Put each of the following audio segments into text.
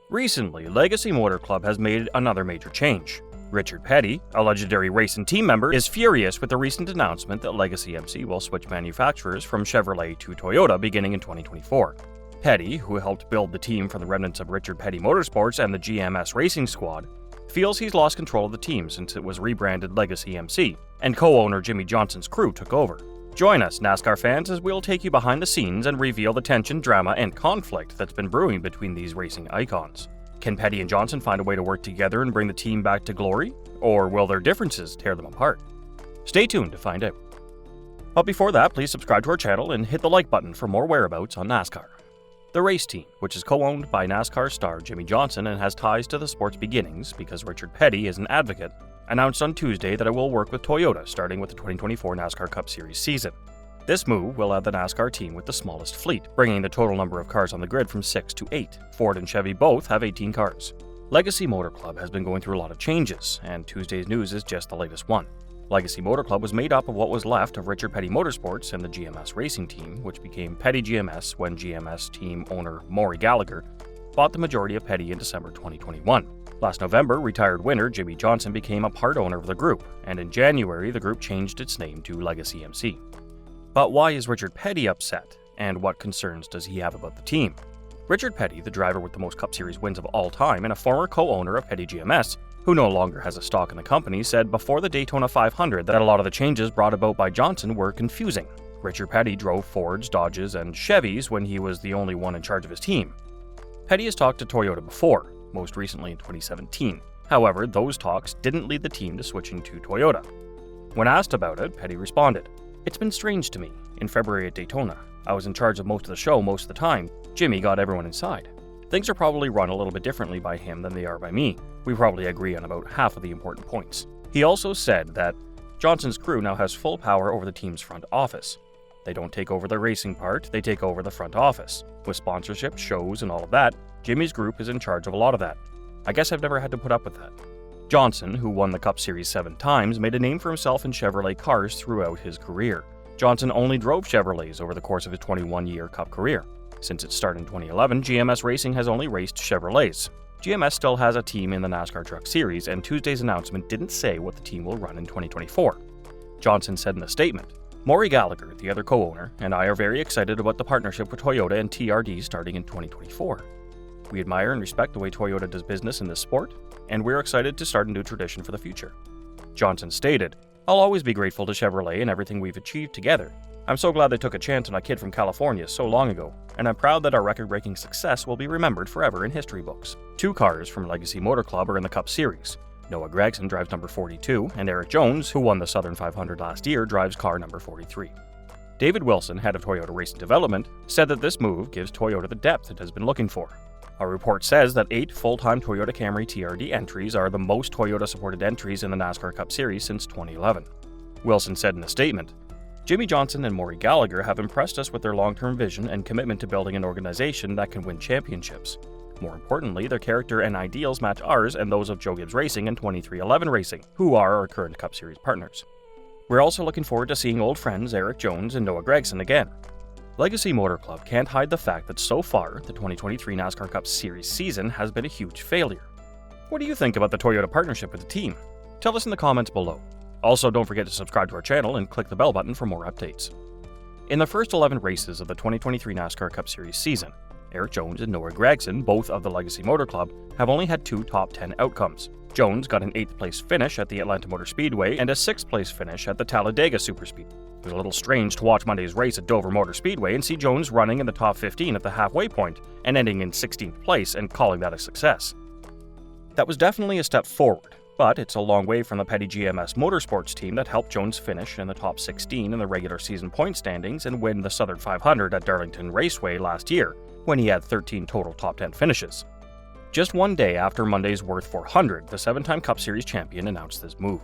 Recently, Legacy Motor Club has made another major change. Richard Petty, a legendary race and team member, is furious with the recent announcement that Legacy MC will switch manufacturers from Chevrolet to Toyota beginning in 2024. Petty, who helped build the team from the remnants of Richard Petty Motorsports and the GMS Racing squad, feels he's lost control of the team since it was rebranded Legacy MC, and co-owner Jimmie Johnson's crew took over. Join us, NASCAR fans, as we'll take you behind the scenes and reveal the tension, drama, and conflict that's been brewing between these racing icons. Can Petty and Johnson find a way to work together and bring the team back to glory? Or will their differences tear them apart? Stay tuned to find out. But before that, please subscribe to our channel and hit the like button for more whereabouts on NASCAR. The race team, which is co-owned by NASCAR star Jimmie Johnson and has ties to the sport's beginnings because Richard Petty is an advocate, announced on Tuesday that it will work with Toyota starting with the 2024 NASCAR Cup Series season. This move will add the NASCAR team with the smallest fleet, bringing the total number of cars on the grid from 6 to 8. Ford and Chevy both have 18 cars. Legacy Motor Club has been going through a lot of changes, and Tuesday's news is just the latest one. Legacy Motor Club was made up of what was left of Richard Petty Motorsports and the GMS Racing team, which became Petty GMS when GMS team owner Maury Gallagher bought the majority of Petty in December 2021. Last November, retired winner Jimmie Johnson became a part owner of the group, and in January the group changed its name to Legacy MC. But why is Richard Petty upset, and what concerns does he have about the team? Richard Petty, the driver with the most Cup Series wins of all time and a former co-owner of Petty GMS, who no longer has a stock in the company, said before the Daytona 500 that a lot of the changes brought about by Johnson were confusing. Richard Petty drove Fords, Dodges, and Chevys when he was the only one in charge of his team. Petty has talked to Toyota before, most recently in 2017. However, those talks didn't lead the team to switching to Toyota. When asked about it, Petty responded, "It's been strange to me. In February at Daytona, I was in charge of most of the show most of the time. Jimmie got everyone inside. Things are probably run a little bit differently by him than they are by me. We probably agree on about half of the important points." He also said that Johnson's crew now has full power over the team's front office. They don't take over the racing part, they take over the front office. With sponsorship, shows, and all of that, Jimmie's group is in charge of a lot of that. I guess I've never had to put up with that. Johnson, who won the Cup Series 7 times, made a name for himself in Chevrolet cars throughout his career. Johnson only drove Chevrolets over the course of his 21-year Cup career. Since its start in 2011, GMS Racing has only raced Chevrolets. GMS still has a team in the NASCAR Truck Series, and Tuesday's announcement didn't say what the team will run in 2024. Johnson said in a statement, "Maury Gallagher, the other co-owner, and I are very excited about the partnership with Toyota and TRD starting in 2024. We admire and respect the way Toyota does business in this sport, and we're excited to start a new tradition for the future." Johnson stated, "I'll always be grateful to Chevrolet and everything we've achieved together. I'm so glad they took a chance on a kid from California so long ago, and I'm proud that our record-breaking success will be remembered forever in history books." 2 cars from Legacy Motor Club are in the Cup Series. Noah Gragson drives number 42, and Eric Jones, who won the Southern 500 last year, drives car number 43. David Wilson, head of Toyota Racing Development, said that this move gives Toyota the depth it has been looking for. A report says that 8 full-time Toyota Camry TRD entries are the most Toyota-supported entries in the NASCAR Cup Series since 2011. Wilson said in a statement, "Jimmie Johnson and Maury Gallagher have impressed us with their long-term vision and commitment to building an organization that can win championships. More importantly, their character and ideals match ours and those of Joe Gibbs Racing and 2311 Racing, who are our current Cup Series partners. We're also looking forward to seeing old friends Eric Jones and Noah Gragson again." Legacy Motor Club can't hide the fact that so far, the 2023 NASCAR Cup Series season has been a huge failure. What do you think about the Toyota partnership with the team? Tell us in the comments below. Also, don't forget to subscribe to our channel and click the bell button for more updates. In the first 11 races of the 2023 NASCAR Cup Series season, Eric Jones and Noah Gragson, both of the Legacy Motor Club, have only had 2 top 10 outcomes. Jones got an 8th place finish at the Atlanta Motor Speedway and a 6th place finish at the Talladega Superspeed. It was a little strange to watch Monday's race at Dover Motor Speedway and see Jones running in the top 15 at the halfway point and ending in 16th place and calling that a success. That was definitely a step forward, but it's a long way from the Petty GMS Motorsports team that helped Jones finish in the top 16 in the regular season point standings and win the Southern 500 at Darlington Raceway last year, when he had 13 total top 10 finishes. Just one day after Monday's Worth 400, the 7-time Cup Series champion announced this move.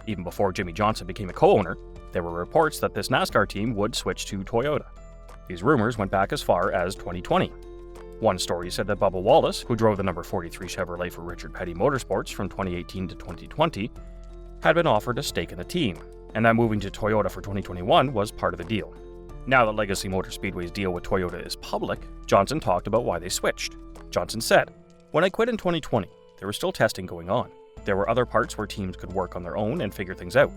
Even before Jimmie Johnson became a co-owner, there were reports that this NASCAR team would switch to Toyota. These rumors went back as far as 2020. One story said that Bubba Wallace, who drove the number 43 Chevrolet for Richard Petty Motorsports from 2018 to 2020, had been offered a stake in the team, and that moving to Toyota for 2021 was part of the deal. Now that Legacy Motor Speedway's deal with Toyota is public, Johnson talked about why they switched. Johnson said, When I quit in 2020, there was still testing going on. There were other parts where teams could work on their own and figure things out.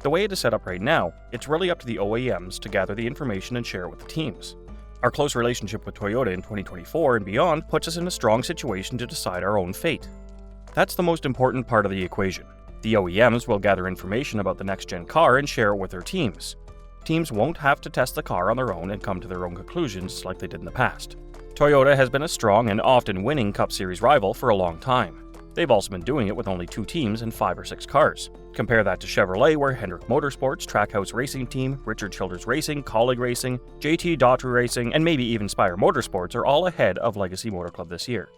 The way it is set up right now, it's really up to the OEMs to gather the information and share it with the teams. Our close relationship with Toyota in 2024 and beyond puts us in a strong situation to decide our own fate. That's the most important part of the equation. The OEMs will gather information about the next-gen car and share it with their teams. Teams won't have to test the car on their own and come to their own conclusions like they did in the past. Toyota has been a strong and often winning Cup Series rival for a long time. They've also been doing it with only 2 teams and 5 or 6 cars. Compare that to Chevrolet, where Hendrick Motorsports, Trackhouse Racing Team, Richard Childers Racing, Colleague Racing, JT Daughtry Racing, and maybe even Spire Motorsports are all ahead of Legacy Motor Club this year.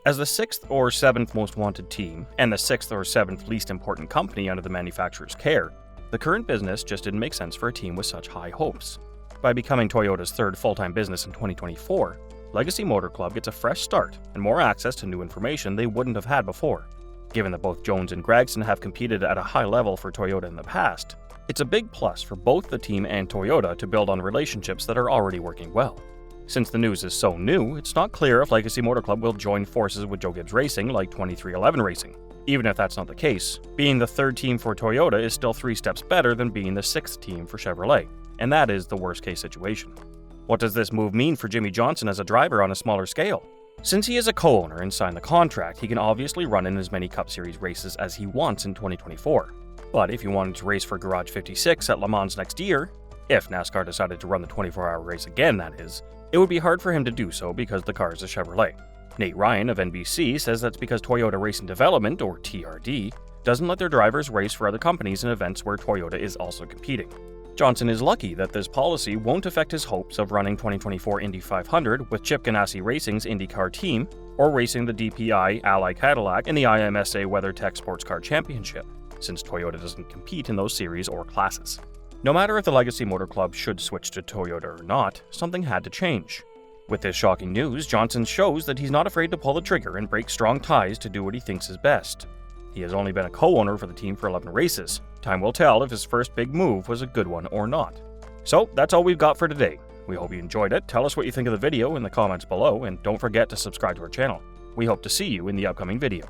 As the 6th or 7th most wanted team, and the 6th or 7th least important company under the manufacturer's care, the current business just didn't make sense for a team with such high hopes. By becoming Toyota's 3rd full-time business in 2024, Legacy Motor Club gets a fresh start and more access to new information they wouldn't have had before. Given that both Jones and Gregson have competed at a high level for Toyota in the past, it's a big plus for both the team and Toyota to build on relationships that are already working well. Since the news is so new, it's not clear if Legacy Motor Club will join forces with Joe Gibbs Racing like 2311 Racing. Even if that's not the case, being the 3rd team for Toyota is still 3 steps better than being the 6th team for Chevrolet, and that is the worst case situation. What does this move mean for Jimmie Johnson as a driver on a smaller scale? Since he is a co-owner and signed the contract, he can obviously run in as many Cup Series races as he wants in 2024. But if he wanted to race for Garage 56 at Le Mans next year, if NASCAR decided to run the 24-hour race again that is, it would be hard for him to do so because the car is a Chevrolet. Nate Ryan of NBC says that's because Toyota Racing Development, or TRD, doesn't let their drivers race for other companies in events where Toyota is also competing. Johnson is lucky that this policy won't affect his hopes of running 2024 Indy 500 with Chip Ganassi Racing's IndyCar team, or racing the DPI Ally Cadillac in the IMSA WeatherTech Sports Car Championship, since Toyota doesn't compete in those series or classes. No matter if the Legacy Motor Club should switch to Toyota or not, something had to change. With this shocking news, Johnson shows that he's not afraid to pull the trigger and break strong ties to do what he thinks is best. He has only been a co-owner for the team for 11 races. Time will tell if his first big move was a good one or not. So that's all we've got for today. We hope you enjoyed it. Tell us what you think of the video in the comments below, and don't forget to subscribe to our channel. We hope to see you in the upcoming video.